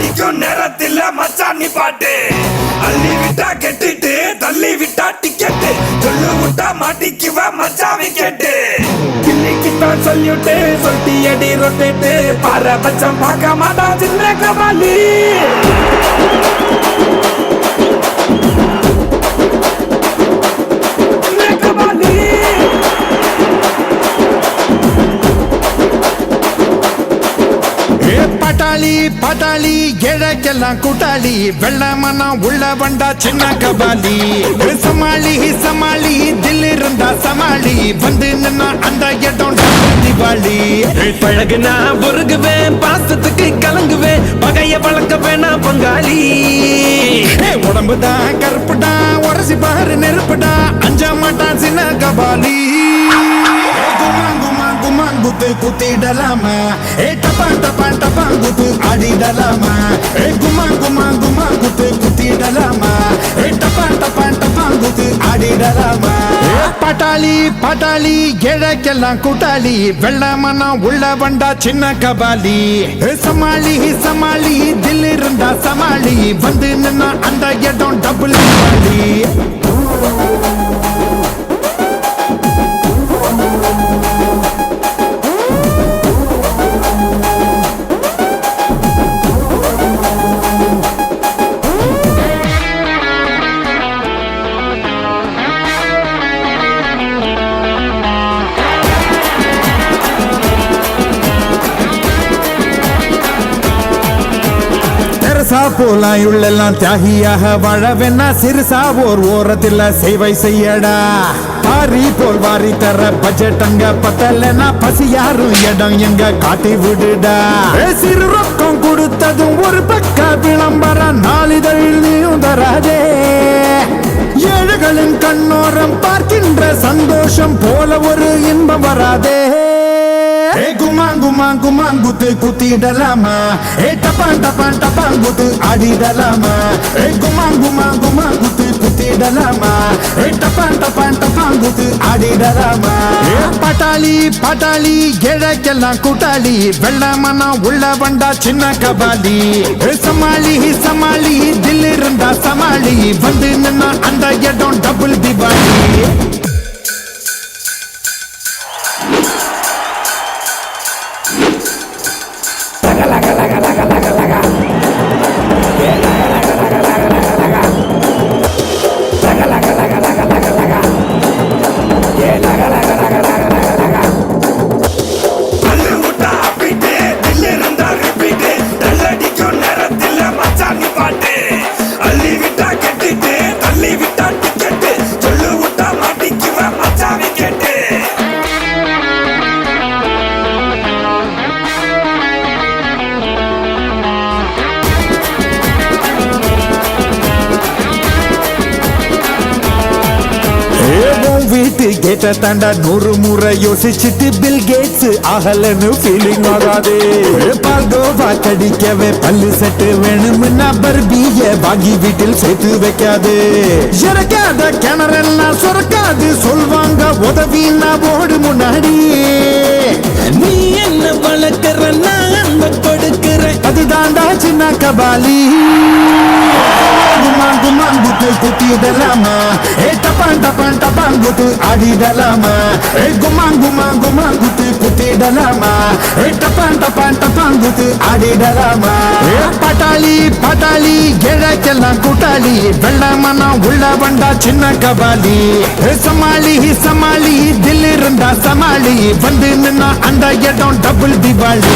தள்ளடிக்கும் நேரத்தில் மச்சானி பாட்டு அள்ளி விட்டா கெட்டுட்டு தள்ளி விட்டா டிக்கெட்டு சொல்லு விட்டா மாட்டிக்குவ மச்சா விக்கெட்டு கிள்ளிக்கிட்டான் சொல்லிட்டு சொல்லிட்டு அடி ரொட்டேட்டு பாரு பச்சம் பார்க்க மாட்டா சின்ன கபாலி பட்டாளி பட்டாளி ஏழைக்கெல்லாம் கூட்டாளி வெள்ளமனா உள்ள வண்டா சின்ன கபாலி சமாளி சமாளி தில்லி இருந்தா சமாளி வந்து நின்னா அந்த இடம் திவாலி பழகுனா பொறுகுவேன் பாசத்துக்கு கலங்குவேன் பகைய வளர்க்க வேணா பங்காளி உடம்புதான் கருப்புடா உரசி பாரு நெருப்புடா அஞ்ச மாட்டான் சின்ன கபாலி குத்து குத்திடலாமா டப்பான் டப்பான் டப்பான் குத்து ஆடிடலாமா குமா குத்து குத்திடலாமா டப்பான் டப்பான் டப்பான் குத்து ஆடிடலாமா பட்டாளி பட்டாளி ஏழைக்கெல்லாம் கூட்டாளி வெள்ளமனா உள்ள வண்டா சின்ன கபாலி சமாளி சமாளி தில்லி இருந்தா சமாளி வந்து நின்னா அந்த இடம் டபுள் கபாலி போலாம் உள்ளெல்லாம் தியாகியாக வாழவென்னா சிறுசா ஓர் ஓரத்தில் சேவை செய்யடா பாரி போல் வாரி தர பட்ஜெட் அங்க பத்தலனா பசி யாரும் இடம் எங்க காட்டி விடுடா சிறு ரொக்கம் கொடுத்ததும் ஒரு பக்க விளம்பரம் நாளிதழிலையும் தராதே ஏழைகளின் கண்ணோரம் பார்க்கின்ற சந்தோஷம் போல ஒரு இன்பம் வராதே குத்து குத்திடலாமா டப்பான் டப்பான் டப்பான் குத்து ஆடிடலாமா குமா குத்து குத்திடலாமா டப்பான் டப்பான் டப்பான் குத்து ஆடிடலாமா பட்டாளி பட்டாளி ஏழைக்கெல்லாம் கூட்டாளி வெள்ளமனா உள்ள வண்டா சின்ன கபாலி சமாளி சமாளி தில்லி இருந்தா சமாளி வந்து நின்னா அந்த இடம் டபுள் திவாலி வீட்டு கேட்ட தாண்டா 100 முறை யோசிச்சுட்டு பில் கேட்ஸ் ஆகலன்னு ஃபீலிங் ஆகாதே பால்கோவா கடிக்கவே பல்லு செட்டு வேணும்னா பர்பிய பாகி வீட்டில் சேர்த்து வைக்காது இறக்காத கிணறெல்லாம் சுரக்காது சொல்வாங்க உதவினா ஓடு முன்னாடி நீ என்ன வளர்க்கிற நான் அன்ப கொடுக்கிற அதுதாண்டா சின்ன கபாலி குத்து குத்திடலாமா டப்பான் டப்பான் டப்பான் குத்து ஆடிடலாமா குமா குத்து குத்திடலாமா டப்பான் டப்பான் டப்பான் குத்து ஆடிடலாமா பட்டாளி பட்டாளி ஏழைக்கெல்லாம் கூட்டாளி வெள்ளமனா உள்ள வண்டா சின்ன கபாலி சமாளி சமாளி தில்லி இருந்தா சமாளி வந்து நின்னா அந்த இடம் டபுள் திவாலி